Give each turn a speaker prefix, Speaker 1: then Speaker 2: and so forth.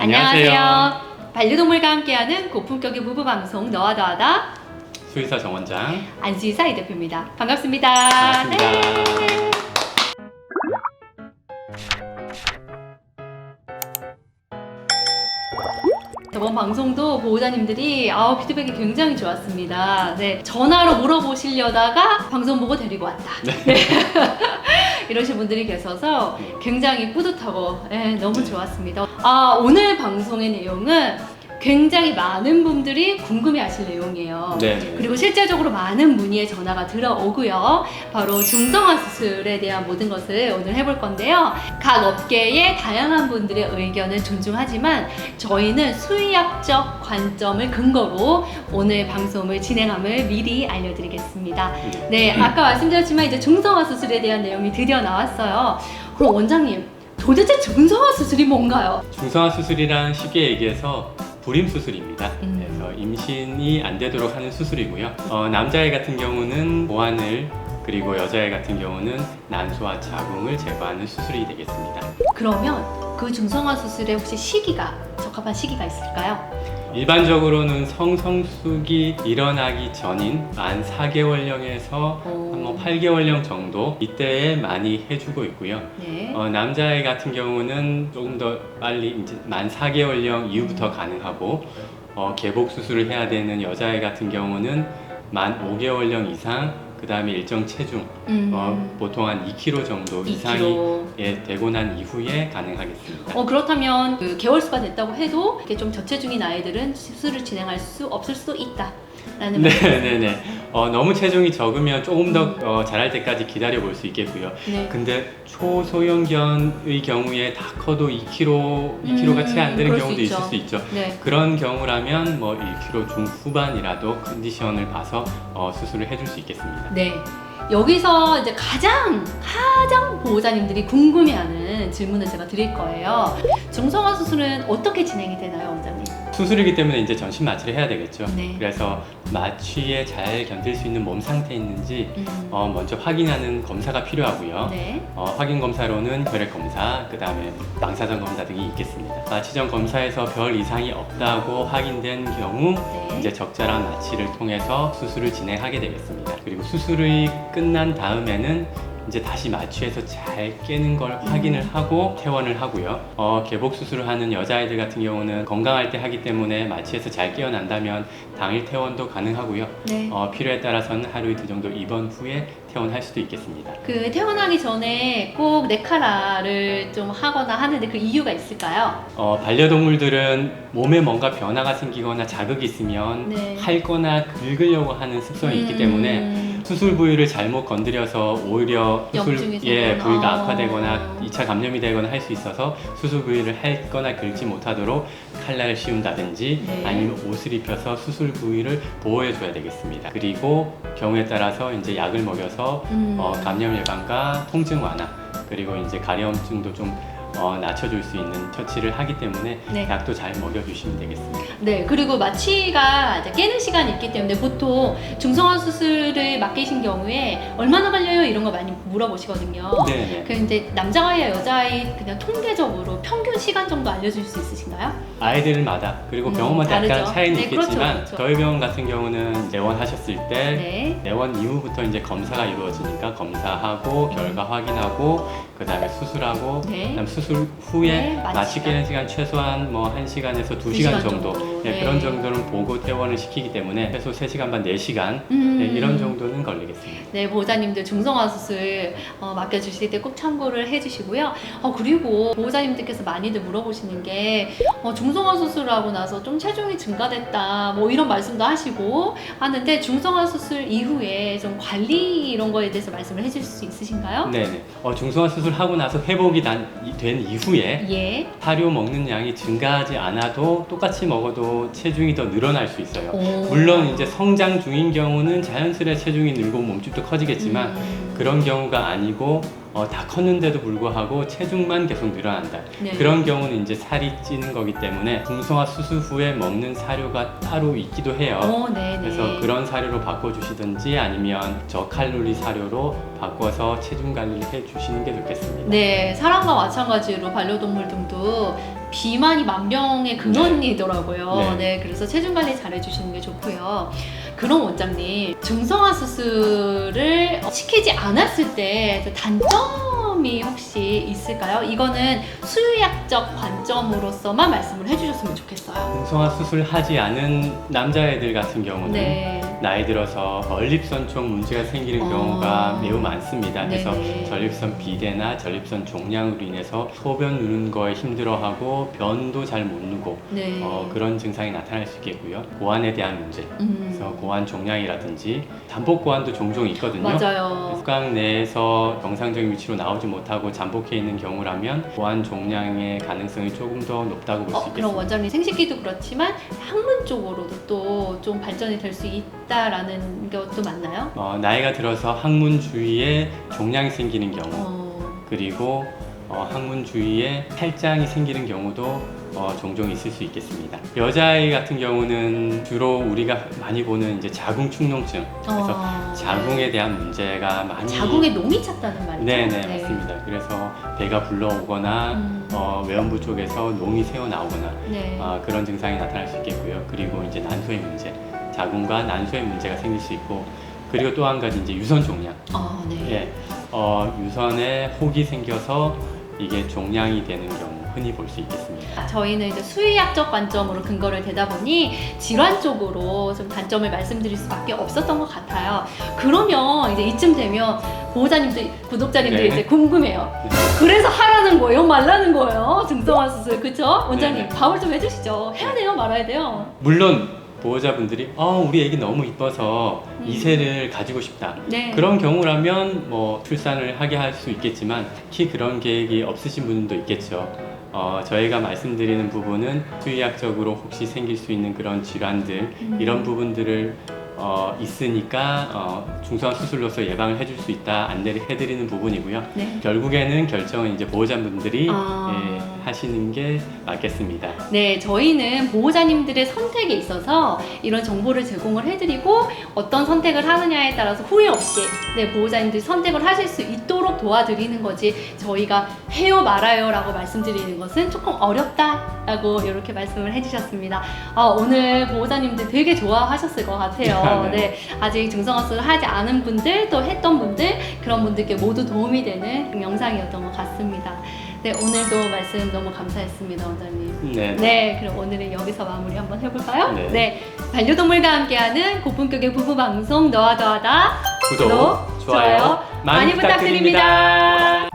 Speaker 1: 안녕하세요. 반려동물과 함께하는 고품격의 부부방송 너와 더하다
Speaker 2: 수의사 정원장
Speaker 1: 안수의사 이 대표입니다. 반갑습니다.
Speaker 2: 반갑습니다.
Speaker 1: 네. 저번 방송도 보호자님들이 피드백이 굉장히 좋았습니다. 네, 전화로 물어보시려다가 방송 보고 데리고 왔다. 네. 이러신 분들이 계셔서 굉장히 뿌듯하고 너무 좋았습니다. 오늘 방송의 내용은 굉장히 많은 분들이 궁금해하실 내용이에요.
Speaker 2: 네.
Speaker 1: 그리고 실제적으로 많은 문의의 전화가 들어오고요. 바로 중성화 수술에 대한 모든 것을 오늘 해볼 건데요. 각 업계의 다양한 분들의 의견을 존중하지만 저희는 수의학적 관점을 근거로 오늘 방송을 진행함을 미리 알려드리겠습니다. 네, 아까 말씀드렸지만 이제 중성화 수술에 대한 내용이 드디어 나왔어요. 그럼 원장님, 도대체 중성화 수술이 뭔가요?
Speaker 2: 중성화 수술이란 쉽게 얘기해서 불임 수술입니다. 그래서 임신이 안 되도록 하는 수술이고요. 남자애 같은 경우는 보안을, 그리고 여자애 같은 경우는 난소와 자궁을 제거하는 수술이 되겠습니다.
Speaker 1: 그러면 그 중성화 수술에 혹시 적합한 시기가 있을까요?
Speaker 2: 일반적으로는 성성숙이 일어나기 전인 만 4개월령에서 한 8개월령 정도 이때에 많이 해주고 있고요.
Speaker 1: 네.
Speaker 2: 남자애 같은 경우는 조금 더 빨리 이제 만 4개월령 이후부터 가능하고 개복 수술을 해야 되는 여자애 같은 경우는 만 5개월령 이상, 그 다음에 일정 체중, 보통 한 2kg 정도
Speaker 1: 2kg.
Speaker 2: 이상이 되고 난 이후에 가능하겠습니다.
Speaker 1: 그렇다면 그 개월수가 됐다고 해도 이렇게 좀 저체중인 아이들은 수술을 진행할 수 없을 수도 있다. 라는
Speaker 2: 네네네. 너무 체중이 적으면 조금 더 자랄 때까지 기다려 볼 수 있겠고요.
Speaker 1: 네.
Speaker 2: 근데 초소형견의 경우에 다 커도 2kg가 채 안 되는
Speaker 1: 그럴
Speaker 2: 경우도
Speaker 1: 수
Speaker 2: 있을
Speaker 1: 있죠.
Speaker 2: 수 있죠.
Speaker 1: 네.
Speaker 2: 그런 경우라면 1kg 중후반이라도 컨디션을 봐서 수술을 해줄 수 있겠습니다.
Speaker 1: 네. 여기서 이제 가장 보호자님들이 궁금해하는 질문을 제가 드릴 거예요. 중성화 수술은 어떻게 진행이 되나요, 원장님?
Speaker 2: 수술이기 때문에 이제 전신 마취를 해야 되겠죠.
Speaker 1: 네.
Speaker 2: 그래서 마취에 잘 견딜 수 있는 몸 상태에 있는지 먼저 확인하는 검사가 필요하고요.
Speaker 1: 네.
Speaker 2: 확인 검사로는 혈액 검사, 그 다음에 방사선 검사 등이 있겠습니다. 마취 전 검사에서 별 이상이 없다고 확인된 경우
Speaker 1: 네.
Speaker 2: 이제 적절한 마취를 통해서 수술을 진행하게 되겠습니다. 그리고 수술이 끝난 다음에는 이제 다시 마취해서 잘 깨는 걸 확인을 하고 퇴원을 하고요. 개복 수술을 하는 여자아이들 같은 경우는 건강할 때 하기 때문에 마취해서 잘 깨어난다면 당일 퇴원도 가능하고요.
Speaker 1: 네.
Speaker 2: 필요에 따라서는 하루 이틀 정도 입원 후에 퇴원할 수도 있겠습니다.
Speaker 1: 그 퇴원하기 전에 꼭 네카라를 좀 하거나 하는데 그 이유가 있을까요?
Speaker 2: 반려동물들은 몸에 뭔가 변화가 생기거나 자극이 있으면
Speaker 1: 네.
Speaker 2: 핥거나 긁으려고 하는 습성이 있기 때문에 수술 부위를 잘못 건드려서 오히려
Speaker 1: 염증이
Speaker 2: 부위가
Speaker 1: 생기거나.
Speaker 2: 악화되거나 2차 감염이 되거나 할 수 있어서 수술 부위를 핥거나 긁지 못하도록 칼날을 씌운다든지
Speaker 1: 네.
Speaker 2: 아니면 옷을 입혀서 수술 부위를 보호해 줘야 되겠습니다. 그리고 경우에 따라서 이제 약을 먹여서 감염 예방과 통증 완화, 그리고 이제 가려움증도 좀 낮춰줄 수 있는 처치를 하기 때문에
Speaker 1: 네.
Speaker 2: 약도 잘 먹여주시면 되겠습니다.
Speaker 1: 네, 그리고 마취가 이제 깨는 시간이 있기 때문에 보통 중성화 수술을 맡기신 경우에 얼마나 걸려요? 이런 거 많이 물어보시거든요.
Speaker 2: 네네.
Speaker 1: 그 이제 남자아이와 여자아이 그냥 통계적으로 평균 시간 정도 알려주실 수 있으신가요?
Speaker 2: 아이들마다 그리고 병원마다 약간
Speaker 1: 다르죠.
Speaker 2: 차이는
Speaker 1: 네,
Speaker 2: 있겠지만
Speaker 1: 그렇죠.
Speaker 2: 저희 병원 같은 경우는 내원하셨을 때
Speaker 1: 네.
Speaker 2: 내원 이후부터 이제 검사가 이루어지니까 검사하고 결과 확인하고 그 다음에 수술하고
Speaker 1: 네.
Speaker 2: 그다음 수술 후에
Speaker 1: 네,
Speaker 2: 마취
Speaker 1: 마취가.
Speaker 2: 깨는 시간 최소한 1시간에서 2시간
Speaker 1: 시간
Speaker 2: 정도
Speaker 1: 정도.
Speaker 2: 네,
Speaker 1: 네.
Speaker 2: 그런 정도는 보고 퇴원을 시키기 때문에 최소 3시간 반 4시간 이런 정도는 걸리겠습니다.
Speaker 1: 네, 보호자님들 중성화 수술 맡겨주실 때 꼭 참고를 해주시고요. 그리고 보호자님들께서 많이들 물어보시는 게 중성화 수술하고 나서 좀 체중이 증가됐다 뭐 이런 말씀도 하시고 하는데 중성화 수술 이후에 좀 관리 이런 거에 대해서 말씀을 해주실 수 있으신가요?
Speaker 2: 네네. 중성화 수술하고 나서 회복이 된 이후에
Speaker 1: 예.
Speaker 2: 사료 먹는 양이 증가하지 않아도 똑같이 먹어도 체중이 더 늘어날 수 있어요.
Speaker 1: 오.
Speaker 2: 물론 이제 성장 중인 경우는 자연스레 체중이 늘고 몸집도 커지겠지만 그런 경우가 아니고 다 컸는데도 불구하고 체중만 계속 늘어난다.
Speaker 1: 네.
Speaker 2: 그런 경우는 이제 살이 찌는 거기 때문에 중성화 수술 후에 먹는 사료가 따로 있기도 해요.
Speaker 1: 네네.
Speaker 2: 그래서 그런 사료로 바꿔주시든지 아니면 저칼로리 사료로 바꿔서 체중 관리를 해주시는 게 좋겠습니다.
Speaker 1: 네, 사람과 마찬가지로 반려동물 등도 비만이 만병의 근원이더라고요.
Speaker 2: 네.
Speaker 1: 네, 그래서 체중 관리 잘 해주시는 게 좋고요. 그럼 원장님, 중성화 수술을 시키지 않았을 때 단점이 혹시 있을까요? 이거는 수의학적 관점으로서만 말씀을 해주셨으면 좋겠어요.
Speaker 2: 중성화 수술하지 않은 남자애들 같은 경우는
Speaker 1: 네.
Speaker 2: 나이 들어서 전립선 쪽 문제가 생기는 경우가 매우 많습니다. 그래서
Speaker 1: 네네.
Speaker 2: 전립선 비대나 전립선 종양으로 인해서 소변 누는 거에 힘들어하고 변도 잘 못 누고
Speaker 1: 네.
Speaker 2: 그런 증상이 나타날 수 있겠고요. 고환에 대한 문제, 그래서
Speaker 1: 음.
Speaker 2: 고환 종양이라든지 잠복 고환도 종종 있거든요.
Speaker 1: 맞아요.
Speaker 2: 腹강 내에서 정상적인 위치로 나오지 못하고 잠복해 있는 경우라면 고환 종양의 가능성이 조금 더 높다고 볼 수 있겠습니다.
Speaker 1: 그럼 원장님 생식기도 그렇지만 학문 쪽으로도 또 좀 발전이 될 수 있다라는 것도 맞나요?
Speaker 2: 나이가 들어서 항문 주위에 종양이 생기는 경우,
Speaker 1: 어,
Speaker 2: 그리고 항문 주위에 탈장이 생기는 경우도 종종 있을 수 있겠습니다. 여자아이 같은 경우는 주로 우리가 많이 보는 이제 자궁 축농증, 그래서 자궁에 대한 문제가 많이
Speaker 1: 자궁에 농이 찼다는 말이죠?
Speaker 2: 네네 맞습니다. 그래서 배가 불러오거나 외음부 쪽에서 농이 새어 나오거나
Speaker 1: 네.
Speaker 2: 그런 증상이 나타날 수 있겠고요. 그리고 이제 난소의 문제, 자궁과 난소의 문제가 생길 수 있고, 그리고 또 한 가지 이제 유선 종양.
Speaker 1: 네.
Speaker 2: 예, 유선에 혹이 생겨서 이게 종양이 되는 경우 흔히 볼 수 있겠습니다.
Speaker 1: 저희는 이제 수의학적 관점으로 근거를 대다 보니 질환 쪽으로 좀 단점을 말씀드릴 수밖에 없었던 것 같아요. 그러면 이제 이쯤 되면 보호자님들, 구독자님들이
Speaker 2: 네.
Speaker 1: 이제 궁금해요.
Speaker 2: 네.
Speaker 1: 그래서 하라는 거예요? 말라는 거예요? 중성화 수술, 그쵸? 원장님,
Speaker 2: 네.
Speaker 1: 답을 좀 해주시죠. 해야 돼요? 말아야 돼요?
Speaker 2: 물론 보호자분들이 우리 애기 너무 이뻐서 이세를 가지고 싶다.
Speaker 1: 네.
Speaker 2: 그런 경우라면 뭐 출산을 하게 할 수 있겠지만 특히 그런 계획이 없으신 분도 있겠죠. 저희가 말씀드리는 부분은 수의학적으로 혹시 생길 수 있는 그런 질환들 이런 부분들을 있으니까 중성화 수술로서 예방을 해줄 수 있다 안내를 해드리는 부분이고요.
Speaker 1: 네.
Speaker 2: 결국에는 결정은 이제 보호자분들이 하시는 게 맞겠습니다.
Speaker 1: 네, 저희는 보호자님들의 선택에 있어서 이런 정보를 제공을 해드리고 어떤 선택을 하느냐에 따라서 후회 없이 보호자님들이 선택을 하실 수 있도록 도와드리는 거지, 저희가 해요 말아요 라고 말씀드리는 것은 조금 어렵다라고 이렇게 말씀을 해주셨습니다. 오늘 보호자님들 되게 좋아하셨을 것 같아요. 네, 아직 중성화 수술을 하지 않은 분들, 또 했던 분들, 그런 분들께 모두 도움이 되는 영상이었던 것 같습니다. 네, 오늘도 말씀 너무 감사했습니다, 원장님.
Speaker 2: 네.
Speaker 1: 네, 그럼 오늘은 여기서 마무리 한번 해볼까요?
Speaker 2: 네.
Speaker 1: 반려동물과 함께하는 고품격의 부부방송 너와 더하다
Speaker 2: 구독, 좋아요 많이 부탁드립니다.